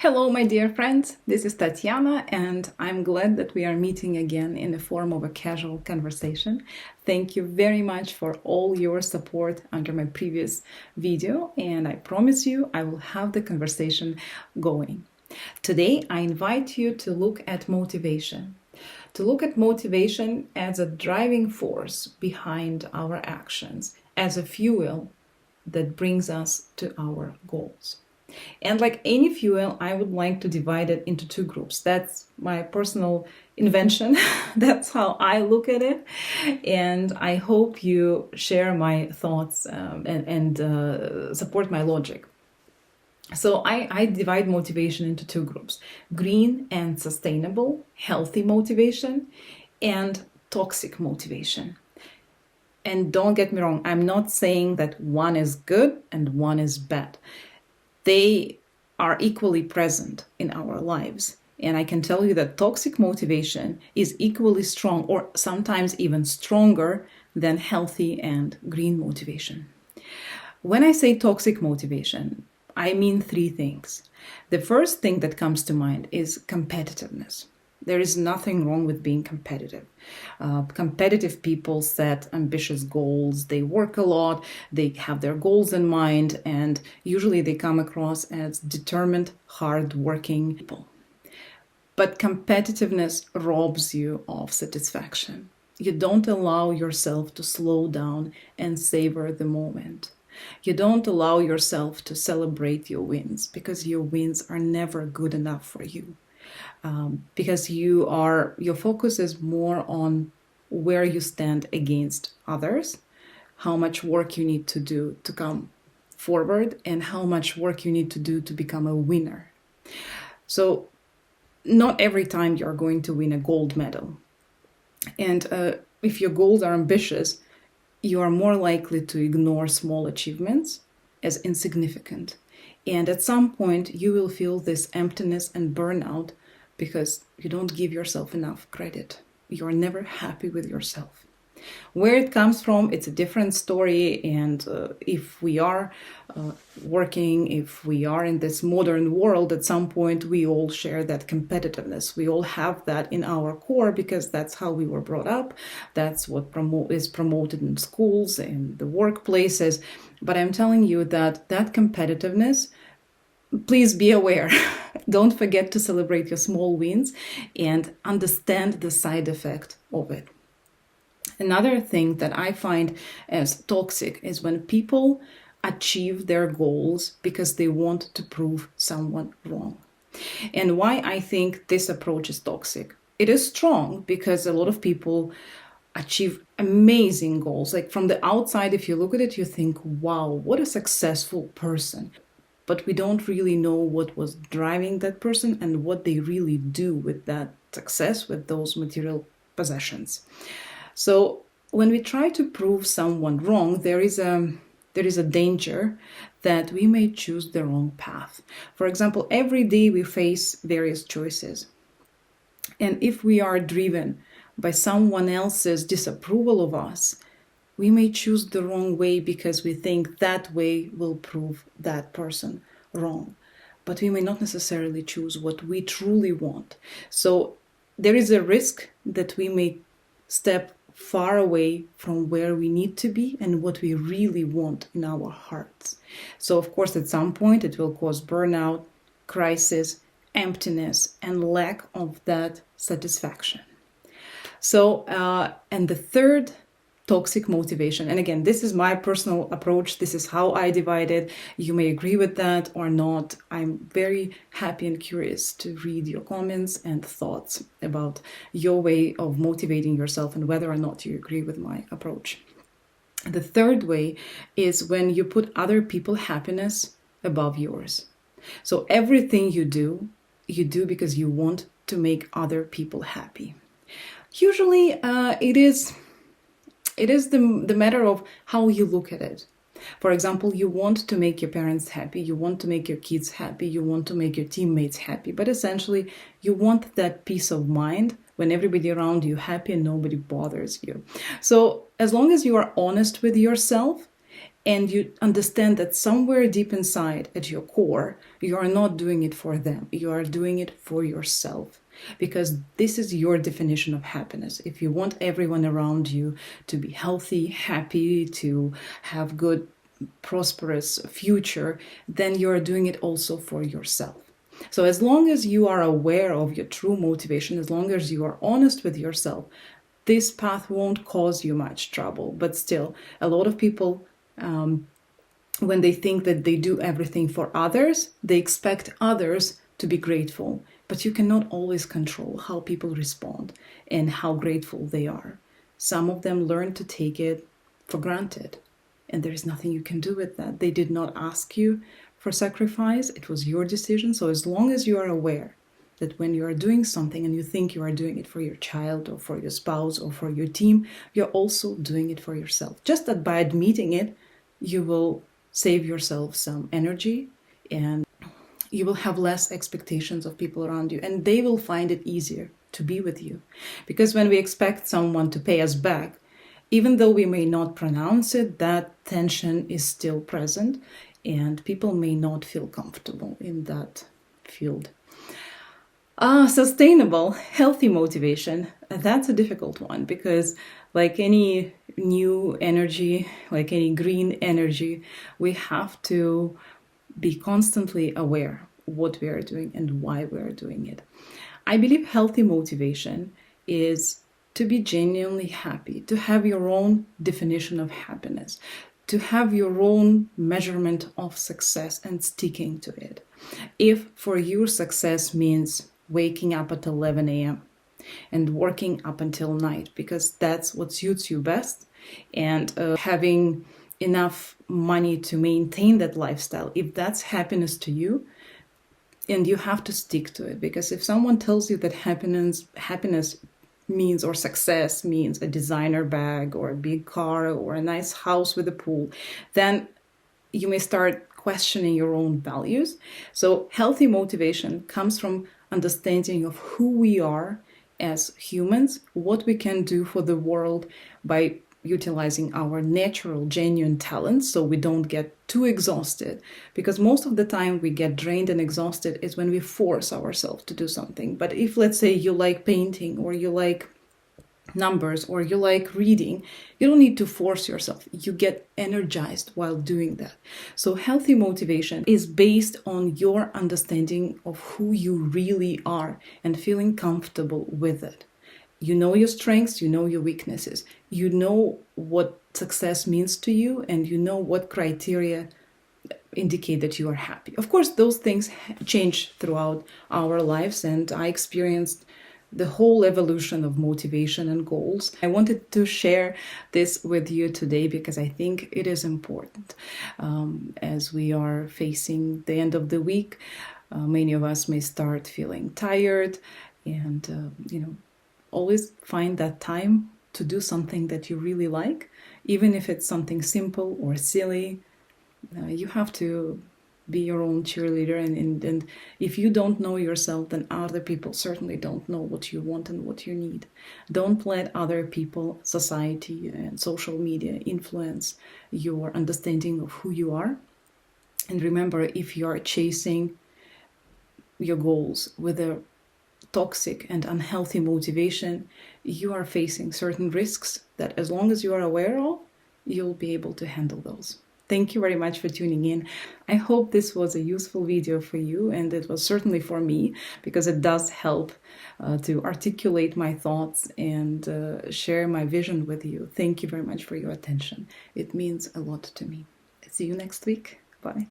Hello, my dear friends. This is Tatiana, and I'm glad that we are meeting again in the form of a casual conversation. Thank you very much for all your support under my previous video, and I promise you I will have the conversation going. Today, I invite you to look at motivation. To look at motivation as a driving force behind our actions, as a fuel that brings us to our goals. And like any fuel, I would like to divide it into two groups. That's my personal invention. That's how I look at it. And I hope you share my thoughts and support my logic. So I divide motivation into two groups: green and sustainable, healthy motivation, and toxic motivation. And don't get me wrong, I'm not saying that one is good and one is bad. They are equally present in our lives. And I can tell you that toxic motivation is equally strong, or sometimes even stronger, than healthy and green motivation. When I say toxic motivation, I mean three things. The first thing that comes to mind is competitiveness. There is nothing wrong with being competitive. Competitive people set ambitious goals, they work a lot, they have their goals in mind, and usually they come across as determined, hard-working people. But competitiveness robs you of satisfaction. You don't allow yourself to slow down and savor the moment. You don't allow yourself to celebrate your wins, because your wins are never good enough for you. Because your focus is more on where you stand against others, how much work you need to do to come forward, and how much work you need to do to become a winner. So not every time you're going to win a gold medal. And if your goals are ambitious, you are more likely to ignore small achievements as insignificant. And at some point, you will feel this emptiness and burnout because you don't give yourself enough credit. You're never happy with yourself. Where it comes from, it's a different story. And if we are working, if we are in this modern world, at some point, we all share that competitiveness. We all have that in our core because that's how we were brought up. That's what is promoted in schools, in the workplaces. But I'm telling you that competitiveness, please be aware. Don't forget to celebrate your small wins and understand the side effect of it. Another thing that I find as toxic is when people achieve their goals because they want to prove someone wrong. And why I think this approach is toxic. It is strong because a lot of people achieve amazing goals. Like from the outside, if you look at it, you think, wow, what a successful person. But we don't really know what was driving that person and what they really do with that success, with those material possessions. So when we try to prove someone wrong, there is a danger that we may choose the wrong path. For example, every day we face various choices. And if we are driven by someone else's disapproval of us, we may choose the wrong way because we think that way will prove that person wrong. But we may not necessarily choose what we truly want. So there is a risk that we may step far away from where we need to be and what we really want in our hearts. So of course, at some point, it will cause burnout, crisis, emptiness, and lack of that satisfaction. So, and the third toxic motivation. And again, this is my personal approach. This is how I divide it. You may agree with that or not. I'm very happy and curious to read your comments and thoughts about your way of motivating yourself and whether or not you agree with my approach. The third way is when you put other people's happiness above yours. So everything you do because you want to make other people happy. Usually it is the matter of how you look at it. For example, you want to make your parents happy, you want to make your kids happy, you want to make your teammates happy, but essentially you want that peace of mind when everybody around you happy and nobody bothers you. So as long as you are honest with yourself and you understand that somewhere deep inside at your core, you are not doing it for them. You are doing it for yourself, because this is your definition of happiness. If you want everyone around you to be healthy, happy, to have good, prosperous future, then you are doing it also for yourself. So as long as you are aware of your true motivation, as long as you are honest with yourself, this path won't cause you much trouble. But still, a lot of people, when they think that they do everything for others, they expect others to be grateful. But you cannot always control how people respond and how grateful they are. Some of them learn to take it for granted, and there is nothing you can do with that. They did not ask you for sacrifice. It was your decision. So as long as you are aware that when you are doing something and you think you are doing it for your child or for your spouse or for your team, you're also doing it for yourself. Just that by admitting it, you will save yourself some energy, and you will have less expectations of people around you, and they will find it easier to be with you. Because when we expect someone to pay us back, even though we may not pronounce it, that tension is still present, and people may not feel comfortable in that field. Sustainable, healthy motivation. That's a difficult one, because like any new energy, like any green energy, we have to be constantly aware what we are doing and why we are doing it. I believe healthy motivation is to be genuinely happy, to have your own definition of happiness, to have your own measurement of success and sticking to it. If for you success means waking up at 11 a.m. and working up until night because that's what suits you best, and having enough money to maintain that lifestyle, if that's happiness to you, and you have to stick to it. Because if someone tells you that happiness means, or success means, a designer bag or a big car or a nice house with a pool, then you may start questioning your own values. So healthy motivation comes from understanding of who we are as humans, what we can do for the world by utilizing our natural, genuine talents, so we don't get too exhausted. Because most of the time we get drained and exhausted is when we force ourselves to do something. But if, let's say, you like painting, or you like numbers, or you like reading, you don't need to force yourself. You get energized while doing that. So healthy motivation is based on your understanding of who you really are and feeling comfortable with it. You know your strengths, you know your weaknesses, you know what success means to you, and you know what criteria indicate that you are happy. Of course, those things change throughout our lives, and I experienced the whole evolution of motivation and goals. I wanted to share this with you today because I think it is important. As we are facing the end of the week, many of us may start feeling tired, and always find that time to do something that you really like, even if it's something simple or silly. You have to be your own cheerleader, and if you don't know yourself, then other people certainly don't know what you want and what you need. Don't let other people, society, and social media influence your understanding of who you are. And remember, if you are chasing your goals with a toxic and unhealthy motivation, you are facing certain risks that, as long as you are aware of, you'll be able to handle those. Thank you very much for tuning in. I hope this was a useful video for you, and it was certainly for me, because it does help to articulate my thoughts and share my vision with you. Thank you very much for your attention. It means a lot to me. See you next week. Bye.